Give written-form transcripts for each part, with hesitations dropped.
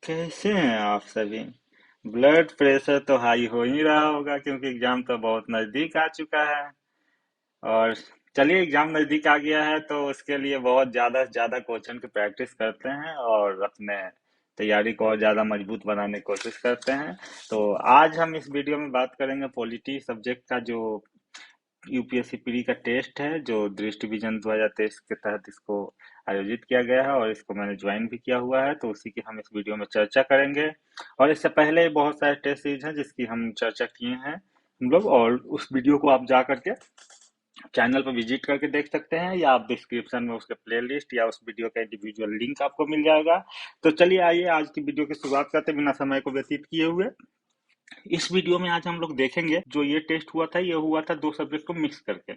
कैसे हैं आप सभी। ब्लड प्रेशर तो हाई हो ही रहा होगा क्योंकि एग्जाम तो बहुत नजदीक आ चुका है। और चलिए, एग्जाम नजदीक आ गया है तो उसके लिए बहुत ज्यादा से ज्यादा क्वेश्चन की प्रैक्टिस करते हैं और अपने तैयारी को और ज्यादा मजबूत बनाने की कोशिश करते हैं। तो आज हम इस वीडियो में बात करेंगे पॉलिटी सब्जेक्ट का, जो यूपीएससी प्री का टेस्ट है, जो दृष्टि विजन 2023 के तहत इसको आयोजित किया गया है और इसको मैंने ज्वाइन भी किया हुआ है, तो उसी की हम इस वीडियो में चर्चा करेंगे। और इससे पहले बहुत सारे टेस्ट सीरीज हैं जिसकी हम चर्चा किए हैं हम लोग, और उस वीडियो को आप जा करके चैनल पर विजिट करके देख सकते हैं, या आप डिस्क्रिप्शन में उसके प्लेलिस्ट या उस वीडियो का इंडिविजुअल लिंक आपको मिल जाएगा। तो चलिए, आइए आज की वीडियो की शुरुआत करते हैं बिना समय को व्यतीत किए हुए। इस वीडियो में आज हम लोग देखेंगे, जो ये टेस्ट हुआ था, ये हुआ था दो सब्जेक्ट को मिक्स करके,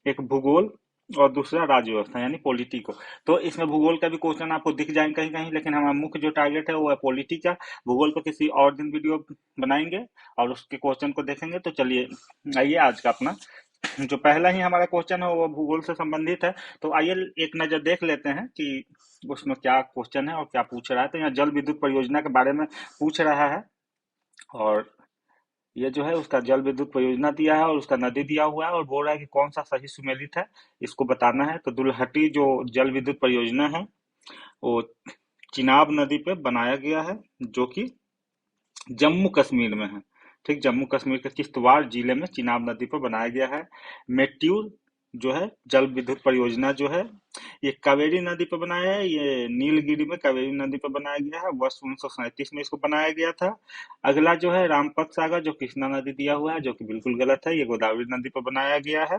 एक भूगोल और दूसरा राज्य व्यवस्था यानी पॉलिटी को। तो इसमें भूगोल का भी क्वेश्चन आपको दिख जाएंगे कहीं कहीं, लेकिन हमारा मुख्य जो टारगेट है वो है पॉलिटी का। भूगोल पर किसी और दिन वीडियो बनाएंगे और उसके क्वेश्चन को देखेंगे। तो चलिए, आइए आज का अपना जो पहला ही हमारा क्वेश्चन है वो भूगोल से संबंधित है। तो आइए एक नजर देख लेते हैं कि उसमें क्या क्वेश्चन है और क्या पूछ रहा है। तो यहाँ जल विद्युत परियोजना के बारे में पूछ रहा है, और ये जो है उसका जल विद्युत परियोजना दिया है और उसका नदी दिया हुआ है, और बोल रहा है कि कौन सा सही सुमेलित है, इसको बताना है। तो दुलहटी जो जल विद्युत परियोजना है वो चिनाब नदी पे बनाया गया है, जो कि जम्मू कश्मीर में है। ठीक, जम्मू कश्मीर के किश्तवाड़ जिले में चिनाब नदी पर बनाया गया है। मेट्यूर जो है जल विद्युत परियोजना जो है, ये कावेरी नदी पर बनाया है। ये नीलगिरी में कावेरी नदी पर बनाया गया है, वर्ष 1937 में इसको बनाया गया था। अगला जो है रामपत सागर, जो कृष्णा नदी दिया हुआ है, जो कि बिल्कुल गलत है, ये गोदावरी नदी पर बनाया गया है।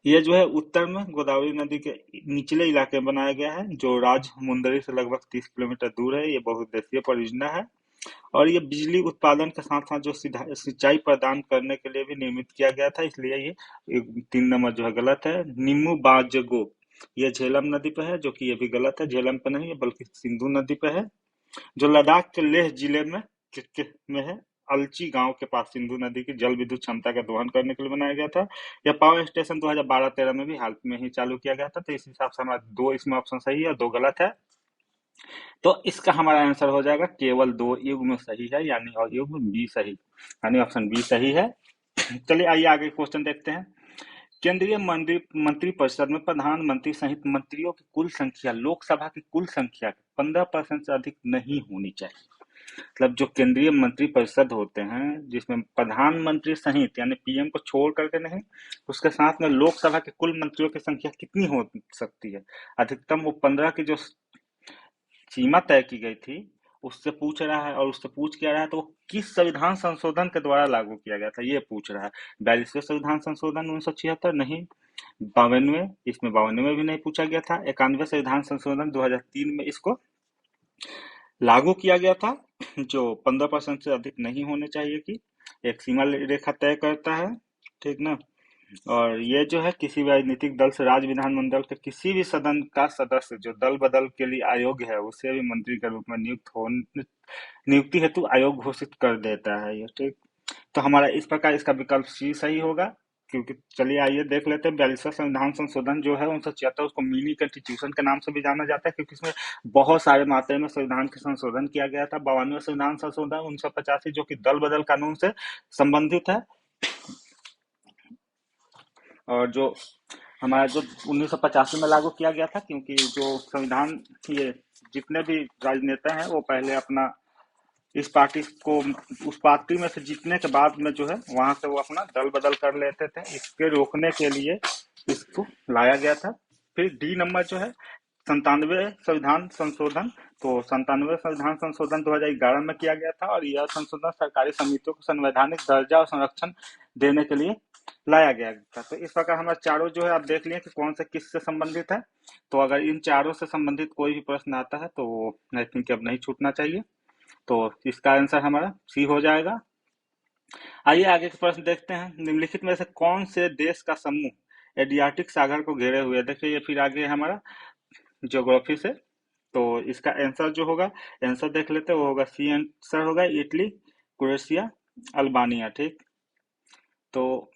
ये जो है उत्तर में गोदावरी नदी के निचले इलाके में बनाया गया है, जो राजमुंदरी से लगभग 30 किलोमीटर दूर है। ये बहुउद्देशीय परियोजना है, और ये बिजली उत्पादन के साथ साथ जो सिंचाई प्रदान करने के लिए भी निर्मित किया गया था, इसलिए ये 3 नंबर जो है गलत है। निम्बू बाजगो, ये झेलम नदी पे है, जो कि ये भी गलत है, झेलम पे नहीं है बल्कि सिंधु नदी पे है। जो लद्दाख के लेह जिले में में है, अलची गांव के पास सिंधु नदी की जल विद्युत क्षमता का दोहन करने के लिए बनाया गया था। यह पावर स्टेशन 2012-13 में भी हाल में ही चालू किया गया था। तो इस हिसाब से हमारा दो इसमें ऑप्शन सही है और दो गलत है। तो इसका हमारा आंसर हो जाएगा केवल दो युग्म सही है, यानी और युग्म बी सही, यानी ऑप्शन बी सही है। चलिए, आइए आगे क्वेश्चन देखते हैं। केंद्रीय मंत्रिपरिषद में प्रधानमंत्री सहित मंत्रियों की कुल संख्या लोकसभा की कुल संख्या के 15% से अधिक नहीं होनी चाहिए। मतलब जो केंद्रीय मंत्रिपरिषद होते हैं, जिसमें प्रधानमंत्री सहित यानी पीएम को छोड़ करके नहीं, उसके साथ में लोकसभा के कुल मंत्रियों की संख्या कितनी हो सकती है, अधिकतम वो 15 की जो सीमा तय की गई थी, उससे पूछ रहा है। और उससे पूछ क्या रहा है, तो वो किस संविधान संशोधन के द्वारा लागू किया गया था, ये पूछ रहा है। 42वें संविधान संशोधन 1976 नहीं, 52वें, इसमें 52वें भी नहीं पूछा गया था। 91वें संविधान संशोधन 2003 में इसको लागू किया गया था, जो 15% से अधिक नहीं होने चाहिए की एक सीमा रेखा तय करता है। ठीक ना। और ये जो है किसी भी राजनीतिक दल से राज्य विधानमंडल के किसी भी सदन का सदस्य जो दल बदल के लिए अयोग्य है, उसे भी मंत्री के रूप में नियुक्ति हेतु आयोग घोषित कर देता है ये। ठीक, तो हमारा इस प्रकार इसका विकल्प सी सही होगा। क्योंकि चलिए, आइए देख लेते हैं। 42वां संविधान संशोधन जो है 1976, उसको मिनी कॉन्स्टिट्यूशन के नाम से भी जाना जाता है, क्योंकि इसमें बहुत सारे मात्रा में संविधान के संशोधन किया गया था। 52वां संविधान संशोधन 1985, जो कि दल बदल कानून से संबंधित है। और जो हमारा जो 1985 में लागू किया गया था, क्योंकि जो संविधान, ये जितने भी राजनेता हैं वो पहले अपना इस पार्टी को, उस पार्टी में से जीतने के बाद में जो है वहां से वो अपना दल बदल कर लेते थे। इसके रोकने के लिए इसको लाया गया था। फिर डी नंबर जो है 97 संविधान संशोधन। तो 97 संविधान संशोधन 2011 में किया गया था, और यह संशोधन सरकारी समितियों को संवैधानिक दर्जा और संरक्षण देने के लिए लाया गया था। तो इस प्रकार हमारे चारों जो है आप देख लिए कि कौन से किस से संबंधित है। तो अगर इन चारों से संबंधित कोई भी प्रश्न आता है तो आई थिंक अब नहीं छूटना चाहिए। तो इसका आंसर हमारा सी हो जाएगा। आइए आगे के प्रश्न देखते हैं। निम्नलिखित में से कौन से देश का समूह एडियाटिक सागर को घेरे हुए है। देखिए, ये फिर आगे हमारा ज्योग्राफी से। तो इसका आंसर जो होगा, आंसर देख लेते हैं, वो होगा सी आंसर होगा, इटली, क्रोएशिया, अल्बानिया। ठीक, तो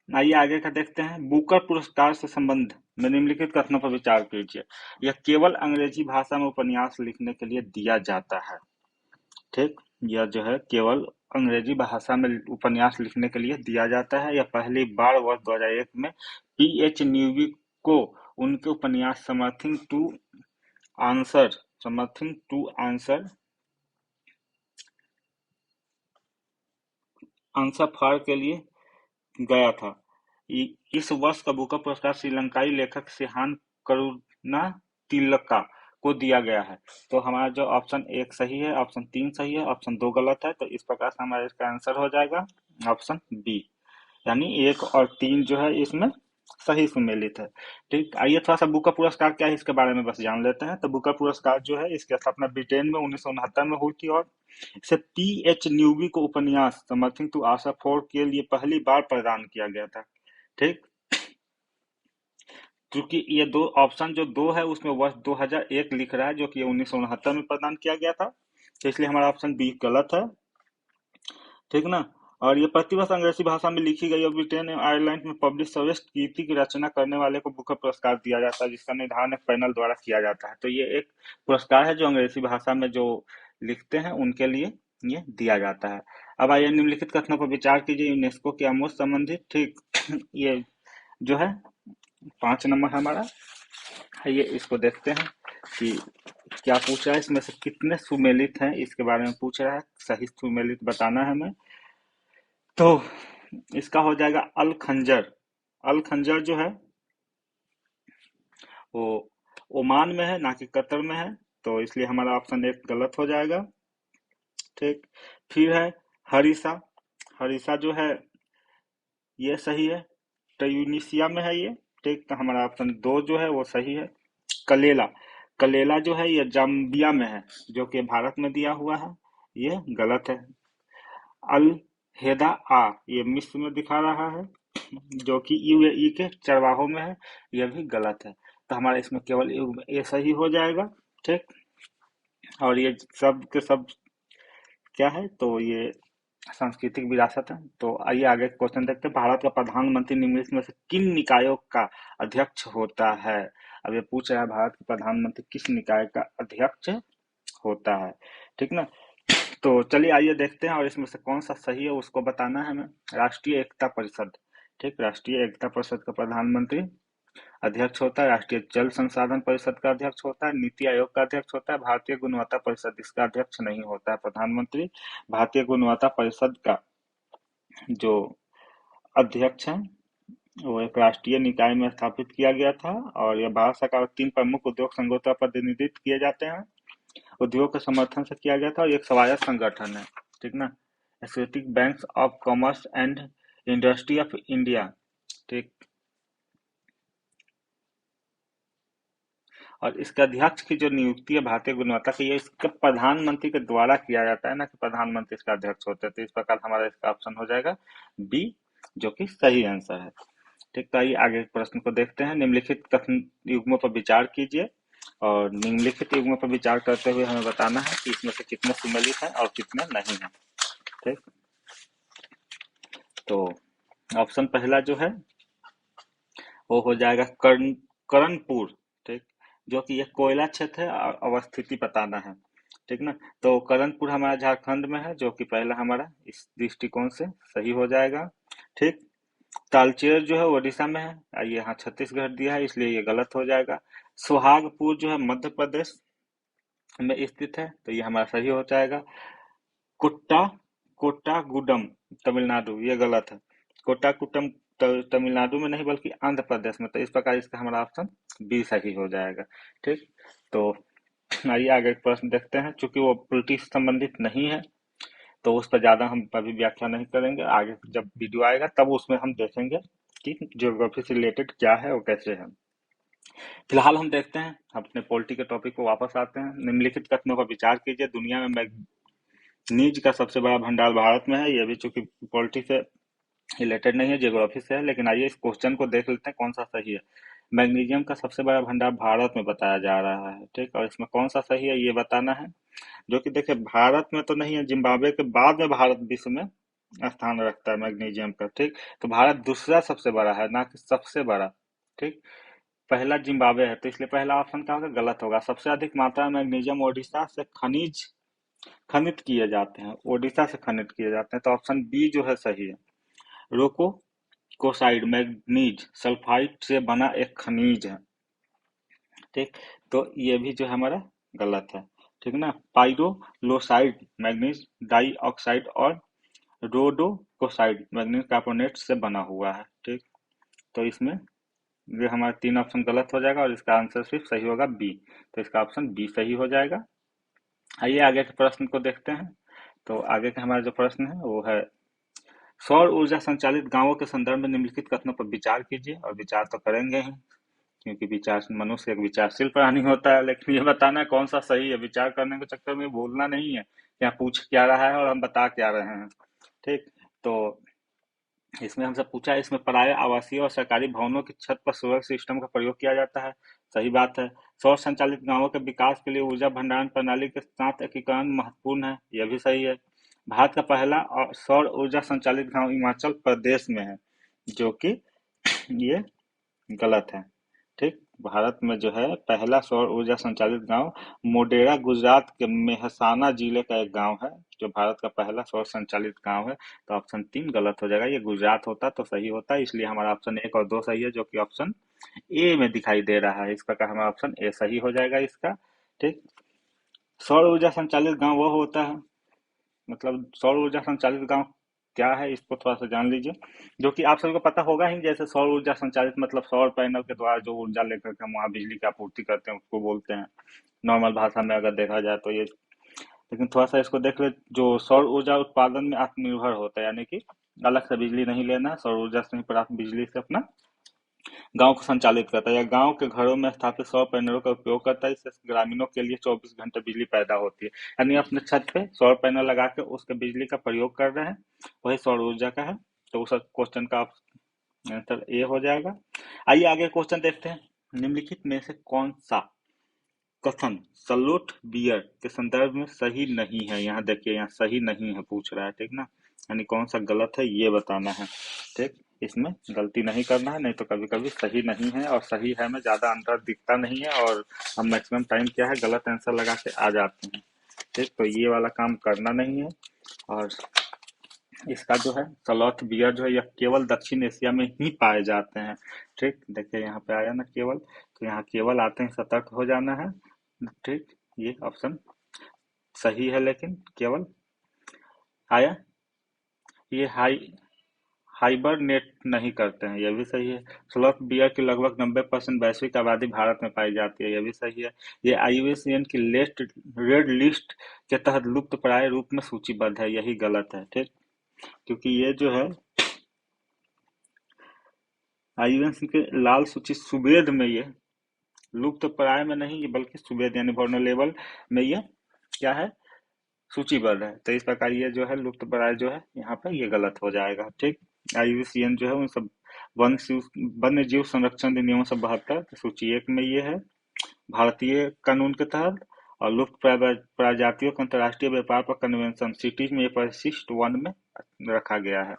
आइए आगे का देखते हैं। बुकर पुरस्कार से संबंध में निम्नलिखित कथनों पर विचार कीजिए। यह केवल अंग्रेजी भाषा में उपन्यास लिखने के लिए दिया जाता है। ठीक, यह जो है केवल अंग्रेजी भाषा में उपन्यास लिखने के लिए दिया जाता है। यह पहली बार वर्ष 2001 में पीएच न्यूवी को उनके उपन्यास समथिंग टू आंसर फॉर के लिए गया था। इस वर्ष का बुकर पुरस्कार श्रीलंकाई लेखक सिहान करुणातिलका को दिया गया है। तो हमारा जो ऑप्शन 1 सही है, ऑप्शन 3 सही है, ऑप्शन 2 गलत है। तो इस प्रकार से हमारा इसका आंसर हो जाएगा ऑप्शन बी, यानी 1 और 3 जो है इसमें सही सुमेलित है। ठीक, आइए थोड़ा सा बुकर पुरस्कार क्या है इसके बारे में बस जान लेते हैं। तो बुकर पुरस्कार जो है इसकी स्थापना ब्रिटेन में 1969 में हुई थी और इसे पीएच न्यूवी को उपन्यास समथिंग टू आशा फोर के लिए पहली बार प्रदान किया गया था। ठीक, क्योंकि ये दो ऑप्शन जो 2 है उसमें वर्ष 2001 लिख रहा है, जो कि 1969 में प्रदान किया गया था, तो इसलिए हमारा ऑप्शन बी गलत है। ठीक ना। और ये प्रतिवर्ष अंग्रेजी भाषा में लिखी गई और ब्रिटेन एवं आयरलैंड में पब्लिश सर्वश्रेष्ठ कृति की रचना करने वाले को बुकर पुरस्कार दिया जाता है, जिसका निर्धारण एक पैनल द्वारा किया जाता है। तो ये एक पुरस्कार है जो अंग्रेजी भाषा में जो लिखते हैं उनके लिए ये दिया जाता है। अब आइए निम्नलिखित कथनों पर विचार कीजिए यूनेस्को के अमूर्त संबंधित। ठीक, ये जो है 5 नंबर हमारा। आइए इसको देखते हैं कि क्या पूछ रहा है, इसमें से कितने सुमेलित हैं इसके बारे में पूछ रहा है। सही सुमेलित बताना है हमें। तो इसका हो जाएगा अल खंजर। अल खंजर जो है वो ओमान में है, ना कि कतर में है, तो इसलिए हमारा ऑप्शन 1 गलत हो जाएगा। ठीक, फिर है हरीसा। हरीसा जो है ये सही है, ट्यूनीशिया में है ये। ठीक, तो हमारा ऑप्शन 2 जो है वो सही है। कलेला, कलेला जो है ये जाम्बिया में है, जो कि भारत में दिया हुआ है, ये गलत है। अल हेदा आ ये मिस्र में दिखा रहा है, जो कि यूएई के चरवाहों में है, यह भी गलत है। तो हमारा इसमें केवल ये सही हो जाएगा। ठीक, और ये सब के सब क्या है, तो ये सांस्कृतिक विरासत है। तो आइए आगे क्वेश्चन देखते हैं। भारत का प्रधानमंत्री निम्नलिखित में से किन निकायों का अध्यक्ष होता है। अब ये पूछ रहा है भारत के प्रधानमंत्री किस निकाय का अध्यक्ष होता है। ठीक ना। तो चलिए आइए देखते हैं और इसमें से कौन सा सही है उसको बताना है हमें। राष्ट्रीय एकता परिषद। ठीक, राष्ट्रीय एकता परिषद का प्रधानमंत्री अध्यक्ष होता है। राष्ट्रीय जल संसाधन परिषद का अध्यक्ष होता है। नीति आयोग का अध्यक्ष होता है। भारतीय गुणवत्ता परिषद इसका अध्यक्ष नहीं होता है प्रधानमंत्री। भारतीय गुणवत्ता परिषद का जो अध्यक्ष है वो एक राष्ट्रीय निकाय में स्थापित किया गया था और यह भारत सरकार 3 प्रमुख उद्योग संघों द्वारा प्रतिनिधित्व किए जाते हैं। उद्योग के समर्थन से किया गया था और एक स्वायत्त संगठन है। ठीक ना। Associated banks of commerce and industry of India. ठीक, और इसके अध्यक्ष की जो नियुक्ति है भारतीय गुणवत्ता की, ये इसके प्रधानमंत्री के द्वारा किया जाता है, ना कि प्रधानमंत्री इसका अध्यक्ष होते हैं। तो इस प्रकार हमारा इसका ऑप्शन हो जाएगा बी, जो कि सही आंसर है। ठीक, तो आइए आगे प्रश्न को देखते हैं। निम्नलिखित कथन युग्मों पर विचार कीजिए और निम्नलिखित युग्मों पर विचार करते हुए हमें बताना है कि इसमें से कितने सुमेलित हैं और कितने नहीं हैं। ठीक, तो ऑप्शन पहला जो है वो हो जाएगा करणपुर। ठीक, जो कि एक कोयला क्षेत्र है और अवस्थिति बताना है। ठीक ना। तो करणपुर हमारा झारखंड में है, जो कि पहला हमारा इस दृष्टिकोण से सही हो जाएगा। ठीक, तालचेर जो है ओडिशा में है, ये यहाँ छत्तीसगढ़ दिया है इसलिए ये गलत हो जाएगा। सुहागपुर जो है मध्य प्रदेश में स्थित है, तो ये हमारा सही हो जाएगा। कोट्टा कोट्टागुडम तमिलनाडु, ये गलत है। कोट्टाकुटम तमिलनाडु में नहीं बल्कि आंध्र प्रदेश में, तो इस प्रकार इसका हमारा ऑप्शन बी सही हो जाएगा। ठीक, तो आइए आगे एक प्रश्न देखते हैं। चूंकि वो पॉलिटिक्स संबंधित नहीं है तो उस पर ज्यादा हम अभी व्याख्या नहीं करेंगे। आगे जब वीडियो आएगा तब उसमें हम देखेंगे कि ज्योग्राफी से रिलेटेड क्या है और कैसे है। फिलहाल हम देखते हैं अपने पॉलिटी के टॉपिक को वापस आते हैं। निम्नलिखित कथनों पर विचार कीजिए। दुनिया में मैग्नीज का सबसे बड़ा भंडार भारत में है। ये भी चूंकि पॉलिटी से रिलेटेड नहीं है, ज्योग्राफी से है, लेकिन आइए इस क्वेश्चन को देख लेते हैं कौन सा सही है। मैग्नीशियम का सबसे बड़ा भंडार भारत में बताया जा रहा है। ठीक, और इसमें कौन सा सही है ये बताना है। जो कि देखिए भारत में तो नहीं है, जिम्बाब्वे के बाद में भारत विश्व में स्थान रखता है मैग्नीशियम का। ठीक, तो भारत दूसरा सबसे बड़ा है, ना कि सबसे बड़ा। ठीक, पहला जिम्बाब्वे है, तो इसलिए पहला ऑप्शन क्या होगा, गलत होगा। सबसे अधिक मात्रा में मैग्नीशियम ओडिशा से खनित किए जाते हैं, ओडिशा से खनित किए जाते हैं, तो ऑप्शन बी जो है सही है। रोको कोसाइड मैग्नीज सल्फाइड से बना एक खनिज है, ठीक। तो ये भी जो है हमारा गलत है, ठीक ना। पाइरोलोसाइड मैग्नीज डाई ऑक्साइड और रोडोकोसाइड मैग्नीज कार्बोनेट से बना हुआ है, ठीक। तो इसमें ये हमारा तीन ऑप्शन गलत हो जाएगा और इसका आंसर सिर्फ सही होगा बी। तो इसका ऑप्शन बी सही हो जाएगा। आइए आगे के प्रश्न को देखते हैं। तो आगे का हमारा जो प्रश्न है वो है, सौर ऊर्जा संचालित गांवों के संदर्भ में निम्नलिखित कथनों पर विचार कीजिए। और विचार तो करेंगे ही, क्योंकि विचार मनुष्य एक विचारशील प्राणी होता है, लेकिन ये बताना है कौन सा सही है। विचार करने के चक्कर में भूलना नहीं है कि यहाँ पूछ क्या रहा है और हम बता क्या रहे हैं, ठीक। तो इसमें हमसे पूछा है, इसमें पराया आवासीय और सरकारी भवनों की छत पर सोलर सिस्टम का प्रयोग किया जाता है। सही बात है। सौर संचालित गांवों के विकास के लिए ऊर्जा भंडारण प्रणाली के साथ एकीकरण महत्वपूर्ण है, यह भी सही है। भारत का पहला सौर ऊर्जा संचालित गांव हिमाचल प्रदेश में है, जो कि ये गलत है, ठीक। भारत में जो है पहला सौर ऊर्जा संचालित गांव मोढेरा गुजरात के मेहसाना जिले का एक गांव है, जो भारत का पहला सौर संचालित गांव है। तो ऑप्शन तीन गलत हो जाएगा, ये गुजरात होता तो सही होता, इसलिए हमारा ऑप्शन एक और दो सही है, जो कि ऑप्शन ए में दिखाई दे रहा है। इस प्रकार हमारा ऑप्शन ए सही हो जाएगा इसका, ठीक। सौर ऊर्जा संचालित गांव वो होता है, मतलब सौर ऊर्जा संचालित गांव क्या है, इसको थोड़ा सा जान लीजिए, जो कि आप सभी को पता होगा ही। जैसे सौर ऊर्जा संचालित मतलब सौर पैनल के द्वारा जो ऊर्जा लेकर के हम वहाँ बिजली की आपूर्ति करते हैं, उसको बोलते हैं नॉर्मल भाषा में अगर देखा जाए तो ये। लेकिन थोड़ा सा इसको देख ले, जो सौर ऊर्जा उत्पादन में आत्मनिर्भर होता है, यानी कि अलग से बिजली नहीं लेना है, सौर ऊर्जा से ही प्राप्त बिजली से अपना गांव को संचालित करता है, या गांव के घरों में स्थापित सौर पैनलों का उपयोग करता है। इससे ग्रामीणों के लिए 24 घंटे बिजली पैदा होती है, यानी अपने छत पे सौर पैनल लगा के उसके बिजली का प्रयोग कर रहे हैं, वही सौर ऊर्जा का है। तो उस क्वेश्चन का आंसर ए हो जाएगा। आइए आगे क्वेश्चन देखते हैं। निम्नलिखित में से कौन सा कथन सलोट बियर के संदर्भ में सही नहीं है। यहाँ देखिए, यहाँ सही नहीं है पूछ रहा है, ठीक ना। यानी कौन सा गलत है ये बताना है, ठीक। इसमें गलती नहीं करना है, नहीं तो कभी कभी सही नहीं है और सही है में ज्यादा अंतर दिखता नहीं है, और हम मैक्सिमम टाइम क्या है गलत आंसर लगा के आ जाते हैं, ठीक। तो ये वाला काम करना नहीं है। और इसका जो है सलॉथ बियर जो है यह केवल दक्षिण एशिया में ही पाए जाते हैं, ठीक। देखिए यहाँ पे आया ना केवल, तो यहाँ केवल आते हैं, सतर्क हो जाना है, ठीक। ये ऑप्शन सही है, लेकिन केवल आया, ये हाइबरनेट नहीं करते हैं, यह भी सही है। स्लॉथ बियर की लगभग 90% वैश्विक आबादी भारत में पाई जाती है, यह भी सही है। ये आईयूसीएन की रेड लिस्ट के तहत लुप्त प्राय रूप में सूचीबद्ध है, यही गलत है, ठीक। क्योंकि ये जो है आईयूसीएन के लाल सूची सुमेध में ये लुप्त प्राय में नहीं, ये बल्कि सुमेध यानी वल्नरेबल में ये क्या है, सूचीबद्ध है। तो इस प्रकार ये जो है लुप्त प्राय जो है यहाँ पर ये गलत हो जाएगा, ठीक। आईयूसीएन जो है उन सब वन्य जीव संरक्षण अधिनियम 1972 सूची एक में ये है, भारतीय कानून के तहत। और लुप्त प्रजातियों के अंतर्राष्ट्रीय व्यापार पर कन्वेंशन सिटीज में ये परिशिष्ट वन में रखा गया है।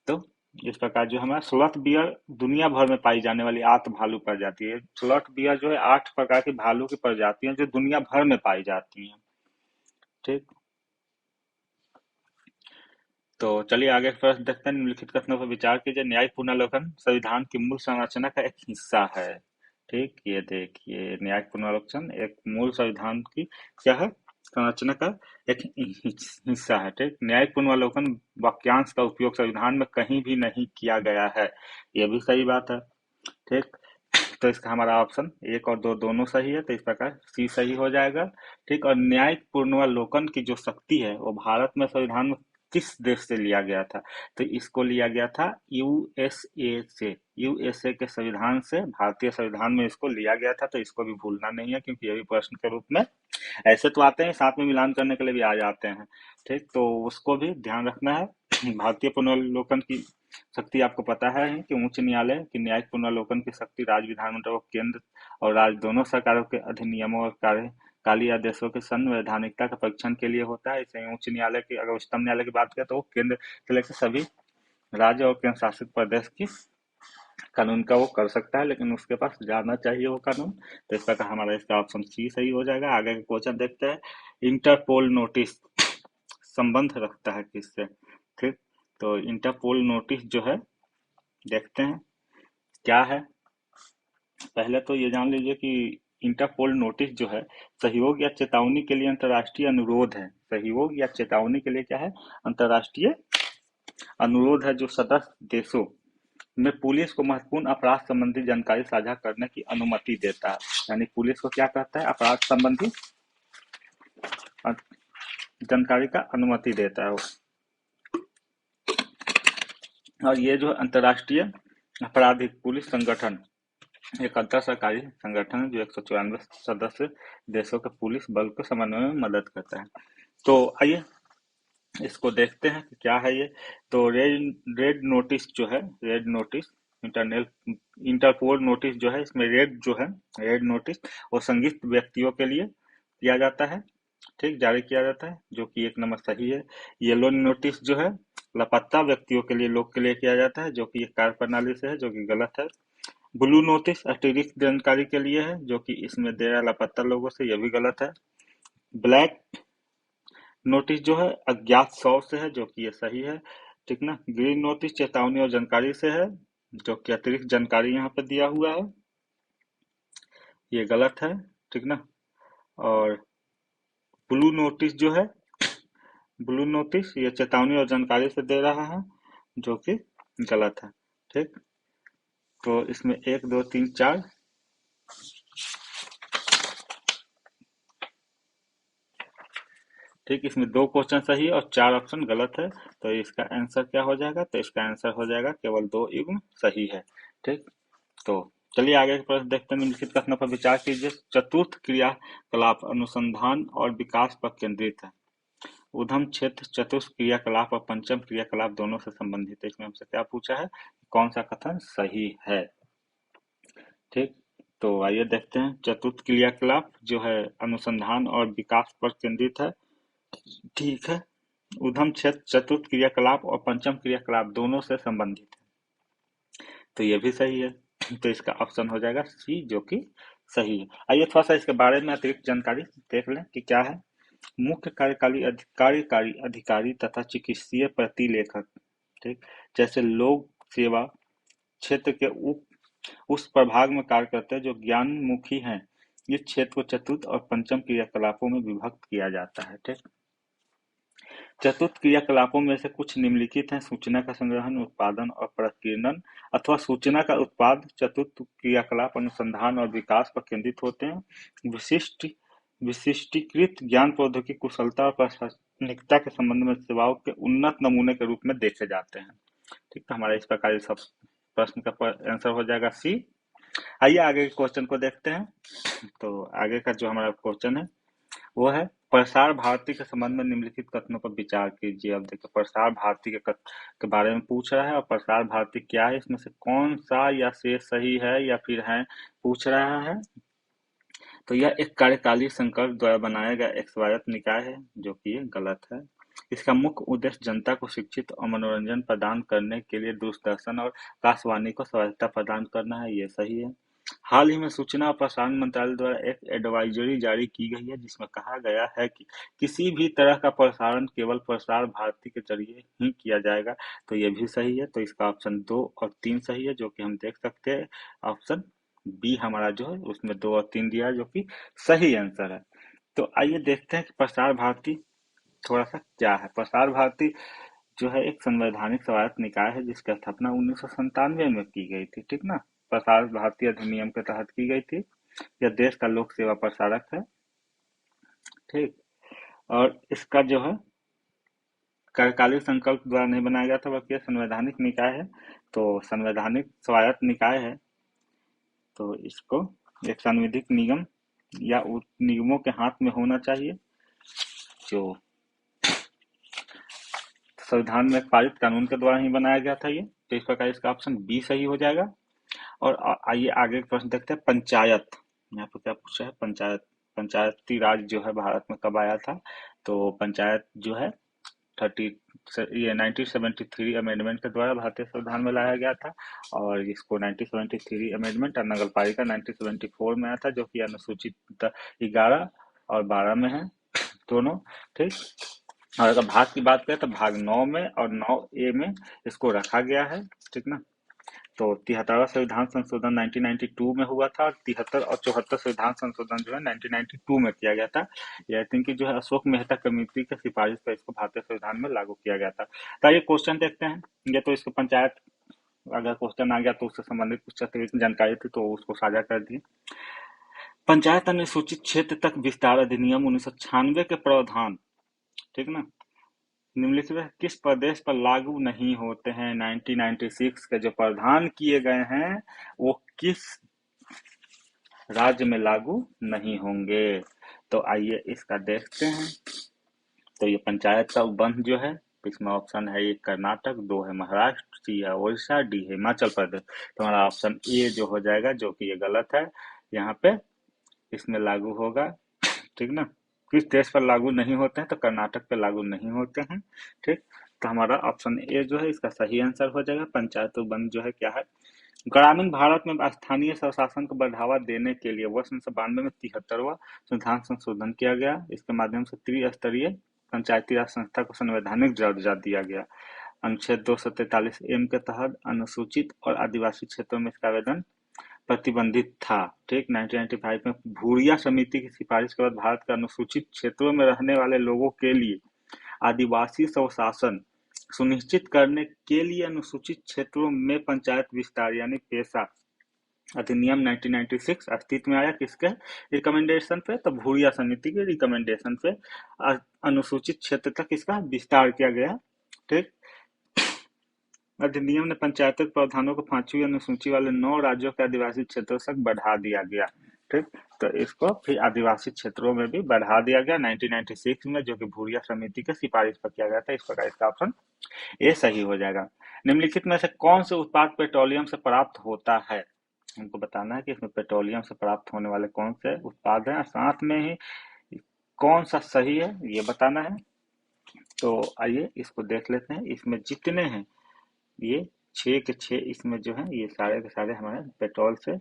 तो इस प्रकार जो हमारा स्लॉथ बियर दुनिया भर में पाई जाने वाली 8 भालू प्रजाति है। स्लॉथ बियर जो है 8 प्रकार की भालू की प्रजातियां जो दुनिया भर में पाई जाती हैं, ठीक। तो चलिए आगे प्रश्न देखते हैं। निम्नलिखित कथनों पर विचार कीजिए। न्यायिक पुनर्विलोकन संविधान की मूल संरचना का एक हिस्सा है, ठीक। ये देखिए, न्यायिक पुनर्विलोकन एक मूल संविधान की क्या है, संरचना का एक हिस्सा है, ठीक। न्यायिक पुनर्विलोकन वाक्यांश का उपयोग संविधान में कहीं भी नहीं किया गया है, यह भी सही बात है, ठीक। तो इसका हमारा ऑप्शन एक और दो दोनों सही है, तो इस प्रकार सी सही हो जाएगा, ठीक। और न्यायिक पुनर्विलोकन की जो शक्ति है वो भारत में संविधान में किस देश से लिया गया था, तो इसको लिया गया था यूएसए से। यूएसए के संविधान से भारतीय संविधान में इसको लिया गया था, तो इसको भी भूलना नहीं है, क्योंकि ये भी प्रश्न के रूप में ऐसे तो आते हैं, साथ में मिलान करने के लिए भी आ जाते हैं, ठीक। तो उसको भी ध्यान रखना है। भारतीय पुनर्विलोकन की शक्ति आपको पता है कि उच्च न्यायालय की न्यायिक पुनर्विलोकन की शक्ति राज्य विधानमंडल और केंद्र और राज्य दोनों सरकारों के अधिनियमों और कार्यकालीय आदेशों के संवैधानिकता के परीक्षण के लिए होता है। इसे उच्च न्यायालय की, अगर उच्चतम न्यायालय की बात करें तो केंद्र से लेकर सभी राज्य और केंद्र शासित प्रदेश की कानून का वो कर सकता है, लेकिन उसके पास जाना चाहिए वो कानून। तो इस प्रकार हमारा इसका ऑप्शन सी सही हो जाएगा। आगे का क्वेश्चन देखते हैं। इंटरपोल नोटिस संबंध रखता है किससे? ठीक, तो इंटरपोल नोटिस जो है देखते हैं क्या है। पहले तो ये जान लीजिए कि इंटरपोल नोटिस जो है सहयोग या चेतावनी के लिए अंतर्राष्ट्रीय अनुरोध है। सहयोग या चेतावनी के लिए क्या है? अंतर्राष्ट्रीय अनुरोध है, जो सदस्य देशों में पुलिस को महत्वपूर्ण अपराध संबंधी जानकारी साझा करने की अनुमति देता है। यानी पुलिस को क्या कहता है? अपराध संबंधी जानकारी का अनुमति देता है वो। और ये जो अंतर्राष्ट्रीय आपराधिक पुलिस संगठन एक अंतर सरकारी संगठन है, जो 194 सदस्य देशों के पुलिस बल को समन्वय में मदद करता है। तो आइए इसको देखते हैं कि क्या है ये। तो रेड नोटिस जो है, red notice internal Interpol notice जो है, इसमें रेड जो है, रेड नोटिस वो संदिग्ध व्यक्तियों के लिए किया जाता है, ठीक, जारी किया जाता है, जो कि 1 नंबर सही है। येलो नोटिस जो है लापता व्यक्तियों के लिए, लोग के लिए किया जाता है, जो कि एक कार्य प्रणाली से है, जो कि गलत है। ब्लू नोटिस अतिरिक्त जानकारी के लिए है, जो कि इसमें दे रहा है लापता लोगों से, यह भी गलत है। ब्लैक नोटिस जो है अज्ञात सोर्स से है, जो कि ये सही है, ठीक ना। ग्रीन नोटिस चेतावनी और जानकारी से है, जो कि अतिरिक्त जानकारी यहाँ पे दिया हुआ है, ये गलत है, ठीक ना। और ब्लू नोटिस जो है, ब्लू नोटिस ये चेतावनी और जानकारी से दे रहा है, जो कि गलत है, ठीक। तो इसमें 1 2 3 4 ठीक, इसमें 2 क्वेश्चन सही है और 4 ऑप्शन गलत है। तो इसका आंसर क्या हो जाएगा? तो इसका आंसर हो जाएगा केवल 2 युग्म सही है, ठीक। तो चलिए आगे के प्रश्न देखते हैं। निम्नलिखित कथनों पर विचार कीजिए। चतुर्थ क्रियाकलाप अनुसंधान और विकास पर केंद्रित है। उद्यम क्षेत्र चतुर्थ क्रियाकलाप और पंचम क्रियाकलाप दोनों से संबंधित है। इसमें हमसे क्या पूछा है? कौन सा कथन सही है, ठीक। तो आइए देखते हैं। चतुर्थ क्रियाकलाप जो है अनुसंधान और विकास पर केंद्रित है, ठीक है। उद्यम क्षेत्र चतुर्थ क्रियाकलाप और पंचम क्रियाकलाप दोनों से संबंधित है, तो ये भी सही है। तो इसका ऑप्शन हो जाएगा सी, जो कि सही है। आइए थोड़ा सा इसके बारे में अतिरिक्त जानकारी देख लें कि क्या है। मुख्य कार्यकारी अधिकारी तथा चिकित्सीय प्रतिलेखक, ठीक, जैसे लोक सेवा क्षेत्र के उस प्रभाग में कार्य करते हैं जो ज्ञानमुखी हैं। इस क्षेत्र को चतुर्थ और पंचम क्रियाकलापों में विभक्त किया जाता है, ठीक। चतुर्थ क्रियाकलापों में से कुछ निम्नलिखित हैं। सूचना का संग्रहण, उत्पादन और प्रकीर्णन अथवा सूचना का उत्पाद चतुर्थ क्रियाकलाप अनुसंधान और विकास पर केंद्रित होते हैं। विशिष्टीकृत ज्ञान प्रौद्योगिकी कुशलता और प्रासंगिकता के संबंध में सेवाओं के उन्नत नमूने के रूप में देखे जाते हैं, ठीक। तो हमारा इस प्रकार सब प्रश्न का आंसर हो जाएगा सी। आइए आगे के क्वेश्चन को देखते हैं। तो आगे का जो हमारा क्वेश्चन है वो है प्रसार भारती के संबंध में निम्नलिखित कथनों पर विचार कीजिए। अब देखिए प्रसार भारती के बारे में पूछ रहा है, और प्रसार भारती क्या है, इसमें से कौन सा या से सही है या फिर है पूछ रहा है। तो यह एक कार्यकाली संकल्प द्वारा बनाया गया एक स्वायत्त निकाय है, जो कि ये गलत है। इसका मुख्य उद्देश्य जनता को शिक्षित और मनोरंजन प्रदान करने के लिए दूरदर्शन और आकाशवाणी को स्वायत्तता प्रदान करना है, ये सही है। हाल ही में सूचना और प्रसारण मंत्रालय द्वारा एक एडवाइजरी जारी की गई है, जिसमें कहा गया है कि किसी भी तरह का प्रसारण केवल प्रसार भारती के जरिए ही किया जाएगा, तो ये भी सही है। तो इसका ऑप्शन 2 और 3 सही है, जो कि हम देख सकते हैं। ऑप्शन बी हमारा जो है उसमें 2 और 3 दिया है, जो कि सही आंसर है। तो आइए देखते हैं कि प्रसार भारती थोड़ा सा क्या है। प्रसार भारती जो है एक संवैधानिक स्वायत्त निकाय है, जिसकी स्थापना 1997 में की गई थी, ठीक ना। प्रसार भारती अधिनियम के तहत की गई थी। यह देश का लोक सेवा प्रसारक है, ठीक। और इसका जो है कार्यकालिक संकल्प द्वारा नहीं बनाया गया था, बल्कि संवैधानिक निकाय है। तो संवैधानिक स्वायत्त निकाय है, तो इसको एक संविधिक निगम या निगमों के हाथ में होना चाहिए, जो संविधान में पारित कानून के द्वारा ही बनाया गया था ये। तो इस प्रकार इसका ऑप्शन बी सही हो जाएगा। और आइए आगे प्रश्न देखते हैं। पंचायत, यहाँ पे क्या पूछा है? पंचायती राज जो है भारत में कब आया था? तो पंचायत जो है 30 ये 1973 अमेंडमेंट के द्वारा भारतीय संविधान में लाया गया था। और इसको 1973 अमेंडमेंट और नगर पालिका 1974 में आया था, जो कि अनुसूचित 11 और 12 में है दोनों। ठीक। और अगर भाग की बात करें तो भाग 9 में और 9A में इसको रखा गया है। ठीक ना। तो 73वां संविधान संशोधन 1992 में हुआ था और 73 और 74 संविधान संशोधन जो है 1992 में किया गया था। ये आई थिंक जो है अशोक मेहता कमेटी की सिफारिश पर इसको भारतीय संविधान में लागू किया गया था। तो ये क्वेश्चन देखते हैं। ये तो इसको पंचायत, अगर क्वेश्चन आ गया तो उससे संबंधित कुछ अतिरिक्त जानकारी थी तो उसको साझा कर दी। पंचायत अनुसूचित क्षेत्र तक विस्तार अधिनियम 1996 के प्रावधान, ठीक ना, निम्नलिखित में किस प्रदेश पर लागू नहीं होते हैं। 1996 के जो प्रावधान किए गए हैं वो किस राज्य में लागू नहीं होंगे। तो आइए इसका देखते हैं। तो ये पंचायत का उपबंध जो है, इसमें ऑप्शन है 1 कर्नाटक, 2 है महाराष्ट्र, सी है उड़ीसा, डी है हिमाचल प्रदेश। तो हमारा ऑप्शन ए जो हो जाएगा, जो कि ये गलत है। यहाँ पे इसमें लागू होगा। ठीक ना। किस देश पर लागू नहीं होते हैं, तो कर्नाटक पे लागू नहीं होते हैं। ठीक। तो हमारा ऑप्शन ए जो है इसका सही आंसर हो जाएगा। पंचायत उपबंध जो है क्या है, ग्रामीण भारत में स्थानीय स्वशासन को बढ़ावा देने के लिए वर्ष 1992 में 73वां संविधान संशोधन किया गया। इसके माध्यम से त्रिस्तरीय पंचायती राज संस्था को संवैधानिक दर्जा दिया गया। अनुच्छेद 243 के तहत अनुसूचित और आदिवासी क्षेत्रों में इसका आवेदन प्रतिबंधित था। ठीक। 1995 में भूरिया समिति की सिफारिश के बाद भारत के अनुसूचित क्षेत्रों में रहने वाले लोगों के लिए आदिवासी स्वशासन सुनिश्चित करने के लिए अनुसूचित क्षेत्रों में पंचायत विस्तार यानी पेशा अधिनियम 1996 अस्तित्व में आया। किसके रिकमेंडेशन पे, तो भूरिया समिति के रिकमेंडेशन पे अनुसूचित क्षेत्र तक इसका विस्तार किया गया। ठीक। अधिनियम ने पंचायत प्रावधानों को 5वीं अनुसूची वाले 9 राज्यों के आदिवासी क्षेत्रों तक बढ़ा दिया गया। ठीक। तो इसको फिर आदिवासी क्षेत्रों में भी बढ़ा दिया गया 1996 में, जो कि भूरिया समिति के सिफारिश पर किया गया था। इस प्रकार इसका ऑप्शन ए सही हो जाएगा। निम्नलिखित में से कौन से उत्पाद पेट्रोलियम से प्राप्त होता है, हमको बताना है कि इसमें पेट्रोलियम से प्राप्त होने वाले कौन से उत्पाद हैं और साथ में ही कौन सा सही है ये बताना है। तो आइए इसको देख लेते हैं। इसमें जितने हैं ये 6 के 6 इसमें जो है ये सारे के सारे हमारे पेट्रोल से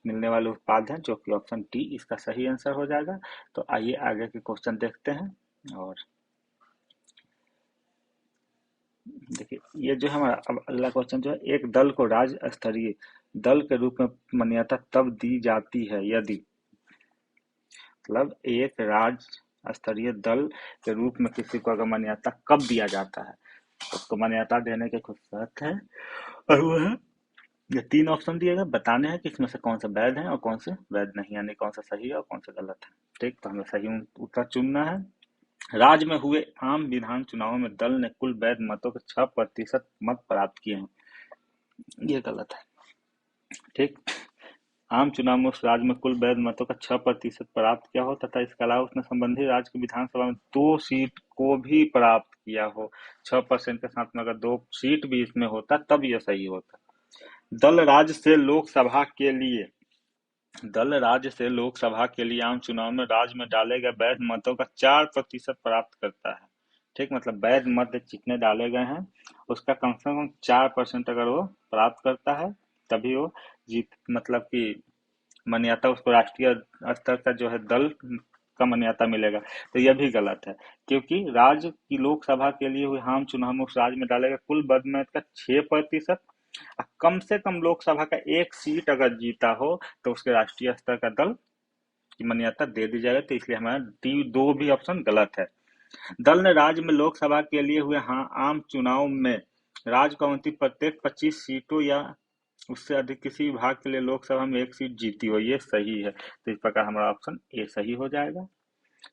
मिलने वाले उत्पाद हैं, जो कि ऑप्शन डी इसका सही आंसर हो जाएगा। तो आइए आगे के क्वेश्चन देखते हैं। और देखिए ये जो है हमारा अब अगला क्वेश्चन जो है, एक दल को राज्य स्तरीय दल के रूप में मान्यता तब दी जाती है यदि, मतलब एक राज्य स्तरीय दल के रूप में किसी को अगर मान्यता कब दिया जाता है, उसको मान्यता देने के कुछ शर्त है और वो है ये 3 ऑप्शन दिए गए, बताने हैं कि इसमें से कौन सा वैध है और कौन से वैध नहीं, यानी कौन सा सही है और कौन सा गलत है। ठीक। तो हमें सही उत्तर चुनना है। राज्य में हुए आम विधान चुनावों में दल ने कुल वैध मतों के 6% मत प्राप्त किए हैं, ये गलत है। ठीक। आम चुनाव में उस राज्य में कुल वैध मतों का 6% प्राप्त किया हो तथा इसके अलावा उसने संबंधित राज्य की विधानसभा में 2 सीट को भी प्राप्त किया हो। 6% के साथ में अगर 2 सीट भी इसमें होता तब यह सही होता। दल राज्य से लोकसभा के लिए आम चुनाव में राज्य में डाले गए वैध मतों का 4% प्राप्त करता है। ठीक। मतलब वैध मत जितने डाले गए हैं उसका कम से कम 4% अगर वो प्राप्त करता है तभी वो जीत, मतलब कि मान्यता उसको राष्ट्रीय स्तर का जो है दल का मान्यता मिलेगा। तो यह भी गलत है, क्योंकि राज्य की लोकसभा के लिए हुए आम चुनाव में उस राज्य में डालेगा कुल वैध मत का 6%, कम से कम लोकसभा का 1 सीट अगर जीता हो तो उसके राष्ट्रीय स्तर का दल की मान्यता दे दी जाएगी। तो इसलिए हमारा डी 2 भी ऑप्शन गलत है। दल ने राज्य में लोकसभा के लिए हुए आम चुनाव में राज्य काउंटी प्रत्येक 25 सीटों या उससे अधिक किसी विभाग के लिए लोकसभा में 1 सीट जीती हो, ये सही है। तो इस प्रकार हमारा ऑप्शन ए सही हो जाएगा।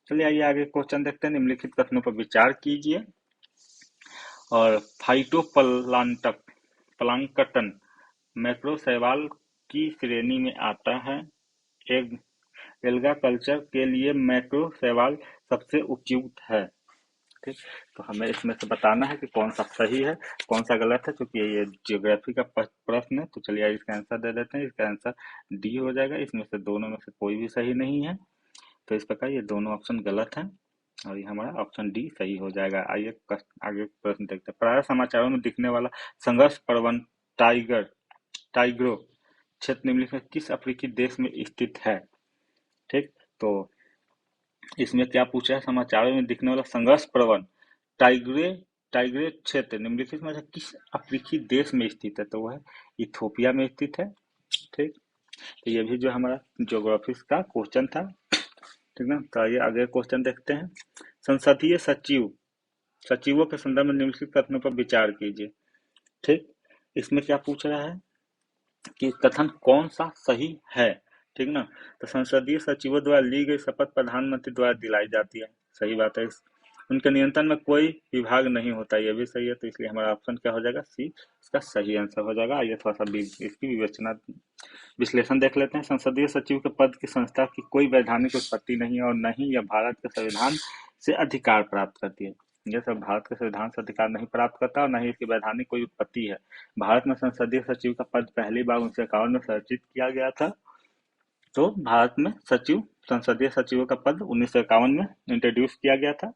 चलिए आइए आगे क्वेश्चन देखते हैं। निम्नलिखित कथनों पर विचार कीजिए। और प्लांकटन मैक्रोशैवाल की श्रेणी में आता है। एक एल्गा कल्चर के लिए मैक्रोशैवाल सबसे उपयुक्त है। ठीक। तो हमें इसमें से बताना है कि कौन सा सही है कौन सा गलत है, क्योंकि ये ज्योग्राफी का प्रश्न है। तो चलिए इसका आंसर दे देते हैं। इसका आंसर डी हो जाएगा। इसमें से दोनों में से कोई भी सही नहीं है, तो इस प्रकार ये दोनों ऑप्शन गलत हैं। और ये हमारा ऑप्शन डी सही हो जाएगा। आइए आगे प्रश्न देखते हैं। प्रायः समाचारों में दिखने वाला संघर्ष प्रवण टाइगर टाइग्रो क्षेत्र निम्नलिखित में किस अफ्रीकी देश में स्थित है? ठीक, तो इसमें क्या पूछा है, समाचारों में दिखने वाला संघर्ष प्रवण टाइग्रे टाइग्रे क्षेत्र निम्नलिखित में से किस अफ्रीकी देश में स्थित है? तो वह इथोपिया में स्थित है। ठीक, तो ये भी जो हमारा ज्योग्राफी का क्वेश्चन था। ठीक ना, तो आइए आगे क्वेश्चन देखते हैं। संसदीय सचिवों के संदर्भ में निम्नलिखित कथनों पर विचार कीजिए। ठीक, इसमें क्या पूछ रहा है कि कथन कौन सा सही है। ठीक ना, तो संसदीय सचिवों द्वारा ली गई शपथ प्रधानमंत्री द्वारा दिलाई जाती है, सही बात है। उनके नियंत्रण में कोई विभाग नहीं होता, ये भी सही है। तो इसलिए हमारा ऑप्शन क्या हो जाएगा, सी इसका सही आंसर हो जाएगा। आइए थोड़ा सा इसकी विवेचना विश्लेषण देख लेते हैं। संसदीय सचिव के पद की संस्था की कोई वैधानिक उत्पत्ति नहीं है और न ही यह भारत के संविधान से अधिकार प्राप्त करती है। यह सब भारत के संविधान से अधिकार नहीं प्राप्त करता और न ही इसकी वैधानिक कोई उत्पत्ति है। भारत में संसदीय सचिव का पद पहली बार 1951 में सृजित किया गया था। तो भारत में संसदीय सचिवों का पद 1951 में इंट्रोड्यूस किया गया था।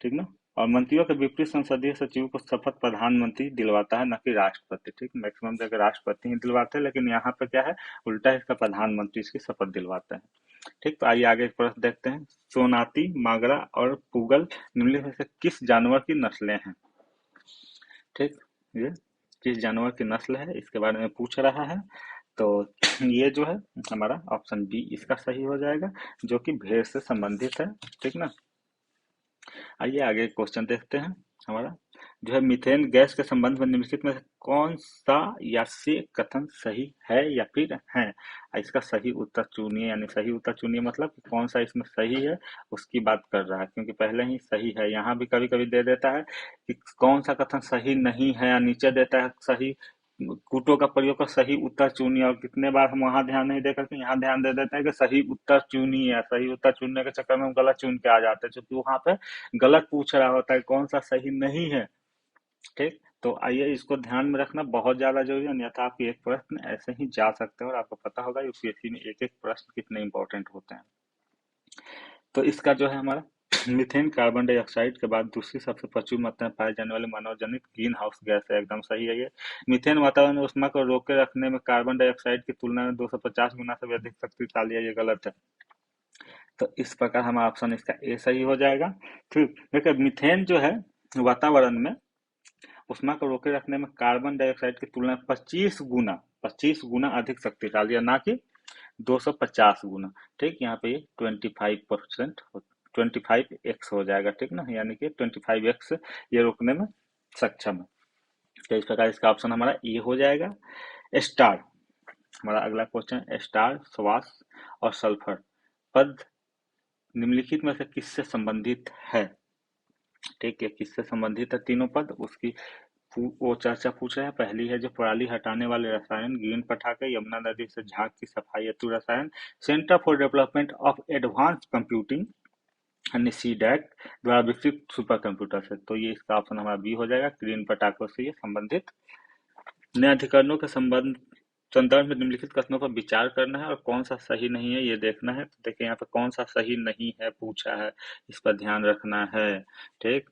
ठीक ना, और मंत्रियों के विपरीत संसदीय सचिव को शपथ प्रधानमंत्री दिलवाता है, न कि राष्ट्रपति। ठीक, मैक्सिमम जगह राष्ट्रपति ही दिलवाते हैं, लेकिन यहाँ पे क्या है, उल्टा इसका प्रधानमंत्री इसकी शपथ दिलवाते हैं। ठीक, तो आइए आगे प्रश्न देखते हैं। सोनाती, मागरा और पुगल निम्नलिखित में से किस जानवर की नस्लें हैं? ठीक, ये किस जानवर की नस्ल है इसके बारे में पूछ रहा है। तो ये जो है हमारा ऑप्शन बी इसका सही हो जाएगा, जो कि भेड़ से संबंधित है। ठीक ना, आइए आगे क्वेश्चन देखते हैं। हमारा जो है मीथेन गैस के संबंध में निम्नलिखित में से कौन सा या से कथन सही है या फिर है? इसका सही उत्तर चुनिए, यानी सही उत्तर चुनिए मतलब कि कौन सा इसमें सही है उसकी बात कर रहा है, क्योंकि पहले ही सही है। यहाँ भी कभी कभी दे देता है कि कौन सा कथन सही नहीं है, या नीचे देता है सही कूटों का प्रयोग कर सही उत्तर चुनिए, और कितने बार हम वहां ध्यान नहीं देकर के यहाँ ध्यान दे देते हैं कि सही उत्तर चुनिए। सही उत्तर चुनने के चक्कर में हम गलत चुन के आ जाते हैं, क्योंकि वहां पे गलत पूछ रहा होता है, कौन सा सही नहीं है। ठीक, तो आइए इसको ध्यान में रखना बहुत ज्यादा जरूरी है, अन्यथा आपके एक प्रश्न ऐसे ही जा सकते हैं और आपको पता होगा यूपीएससी में एक एक प्रश्न कितने इंपॉर्टेंट होते हैं। तो इसका जो है हमारा मीथेन कार्बन डाइऑक्साइड के बाद दूसरी सबसे प्रचुर मात्रा में पाए जाने वाले मानव जनित ग्रीन हाउस गैस है, एकदम सही है ये। मीथेन वातावरण में ऊष्मा को रोके रखने में कार्बन डाइऑक्साइड की तुलना में 250 गुना से भी अधिक शक्तिशाली है, ये गलत है। तो इस प्रकार हमारा ऑप्शन इसका ए सही हो जाएगा। ठीक, देखिए मीथेन जो है वातावरण में ऊष्मा को रोके रखने में कार्बन डाइऑक्साइड की तुलना में 25 गुना अधिक शक्तिशाली है, ना कि 250 गुना। ठीक, यहाँ पे 25% 25x हो जाएगा। ठीक ना, यानी कि 25x ये रोकने में सक्षम है। तो इस प्रकार इसका ऑप्शन हमारा ये हो जाएगा। स्टार, हमारा अगला क्वेश्चन, स्टार, श्वास और सल्फर पद निम्नलिखित में से किससे संबंधित है? ठीक है, किससे संबंधित है तीनों पद, उसकी वो चर्चा पूछ रहे हैं। पहली है जो पराली हटाने वाले रसायन, ग्रीन पटाखे, यमुना नदी से झाग की सफाई हेतु रसायन, centre for development of advance computing अन्य सीडैक द्वारा विकसित सुपर कंप्यूटर से। तो ये इसका ऑप्शन हमारा बी हो जाएगा, ग्रीन पटाखों से ये संबंधित। नए अधिकरणों के संदर्भ में निम्नलिखित कथनों पर विचार करना है और कौन सा सही नहीं है ये देखना है। तो देखिए यहाँ पे कौन सा सही नहीं है पूछा है, इस पर ध्यान रखना है। ठीक,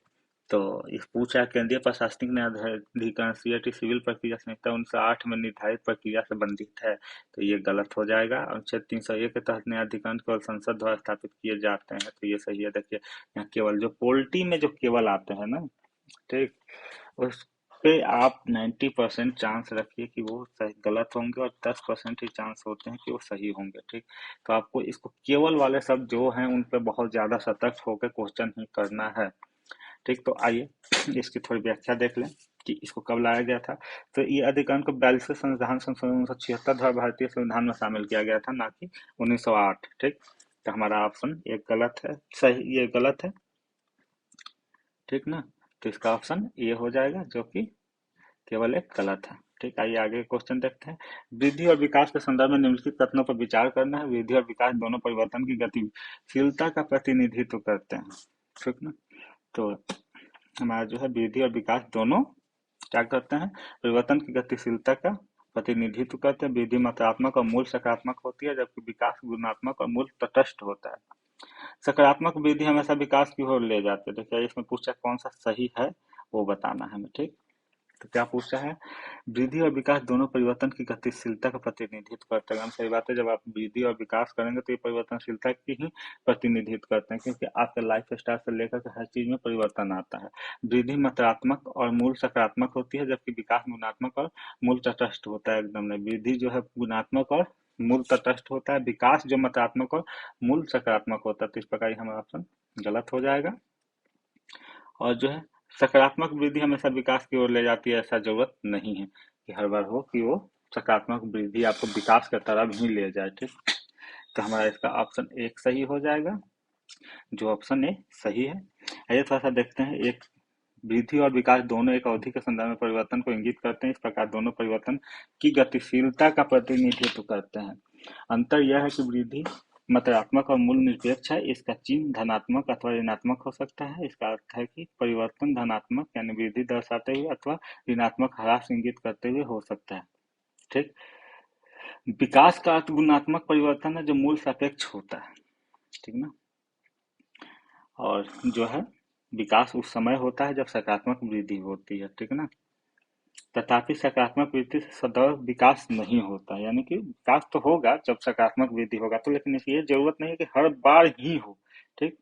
तो इस पूछा केंद्रीय प्रशासनिक न्यायाधिकरण सीआरटी सिविल प्रक्रिया संहिता 1908 में निर्धारित प्रक्रिया से बंधित है, तो ये गलत हो जाएगा। अनुच्छेद 301 के तहत न्यायाधिकरण केवल संसद द्वारा स्थापित किए जाते हैं, तो ये सही है। देखिए यहाँ केवल जो पोल्टी में जो केवल आते हैं ना, ठीक, उस पे आप 90% चांस रखिए कि वो सही गलत होंगे और 10% ही चांस होते हैं कि वो सही होंगे। ठीक, तो आपको इसको केवल वाले शब्द जो हैं उन पे बहुत ज्यादा सतर्क होकर क्वेश्चन ही करना है। ठीक, तो आइए इसकी थोड़ी व्याख्या देख लें कि इसको कब लाया गया था। तो ये अधिकरण को 42वें संविधान संशोधन 1976 द्वारा भारतीय संविधान में शामिल किया गया था, ना कि 1908। ठीक, तो हमारा ऑप्शन एक गलत है, सही ये गलत है। ठीक ना, तो इसका ऑप्शन ये हो जाएगा, जो कि केवल एक गलत है। ठीक, आइए आगे क्वेश्चन देखते हैं। वृद्धि और विकास के संदर्भ में निम्नलिखित कथनों पर विचार करना है। वृद्धि और विकास दोनों परिवर्तन की गतिशीलता का प्रतिनिधित्व करते हैं। ठीक ना, तो हमारा जो है वृद्धि और विकास दोनों क्या करते हैं, परिवर्तन की गतिशीलता का प्रतिनिधित्व करते हैं। वृद्धि मात्रात्मक और मूल सकारात्मक होती है, जबकि विकास गुणात्मक और मूल तटस्थ होता है। सकारात्मक वृद्धि हमेशा विकास की ओर ले जाती है। तो क्या इसमें पूछा कौन सा सही है, वो बताना है हमें, ठीक। तो क्या पूछा है, वृद्धि और विकास दोनों परिवर्तन की गतिशीलता का प्रतिनिधित्व करते हैं। हम सही बात है, जब आप वृद्धि और विकास करेंगे तो ये परिवर्तनशीलता की ही प्रतिनिधित्व करते हैं, क्योंकि आपके लाइफ स्टाइल से लेकर के हर चीज में परिवर्तन आता है। वृद्धि मात्रात्मक और मूल सकारात्मक होती है, जबकि विकास गुणात्मक और मूल तटस्थ होता है। एकदम नहीं, वृद्धि जो है गुणात्मक और मूल तटस्थ होता है, विकास जो मात्रात्मक और मूल सकारात्मक होता है। तो इस प्रकार हमारा ऑप्शन गलत हो जाएगा। और जो है सकारात्मक वृद्धि हमेशा विकास की ओर ले जाती है, ऐसा जरूरत नहीं है कि हर बार हो कि वो सकारात्मक वृद्धि आपको विकास की तरफ ही ले जाए, ठीक। तो हमारा इसका ऑप्शन एक सही हो जाएगा, जो ऑप्शन ए सही है। आइए थोड़ा सा देखते हैं, एक वृद्धि और विकास दोनों एक अवधि के संदर्भ में परिवर्तन को इंगित करते हैं। इस प्रकार दोनों परिवर्तन की गतिशीलता का प्रतिनिधित्व करते हैं। अंतर यह है कि वृद्धि मात्रात्मक और मूल निरपेक्ष है, इसका चिन्ह धनात्मक अथवा ऋणात्मक हो सकता है। इसका अर्थ है कि परिवर्तन धनात्मक यानी वृद्धि दर्शाते हुए अथवा ऋणात्मक ह्रास इंगित करते हुए हो सकता है, ठीक। विकास का अर्थ गुणात्मक परिवर्तन है जो मूल सापेक्ष होता है, ठीक ना। और जो है विकास उस समय होता है जब सकारात्मक वृद्धि होती है, ठीक ना। तथापि सकारात्मक वृद्धि से सदैव विकास नहीं होता, यानी कि विकास तो होगा जब सकारात्मक वृद्धि होगा तो, लेकिन ये जरूरत नहीं है कि हर बार ही हो, ठीक।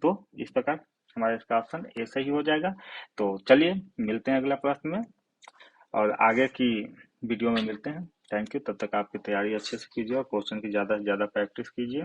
तो इस प्रकार हमारा इसका ऑप्शन ए सही हो जाएगा। तो चलिए मिलते हैं अगला प्रश्न में और आगे की वीडियो में मिलते हैं। Thank you. तब तक आपकी तैयारी अच्छे से कीजिए और क्वेश्चन की ज़्यादा से ज़्यादा प्रैक्टिस कीजिए।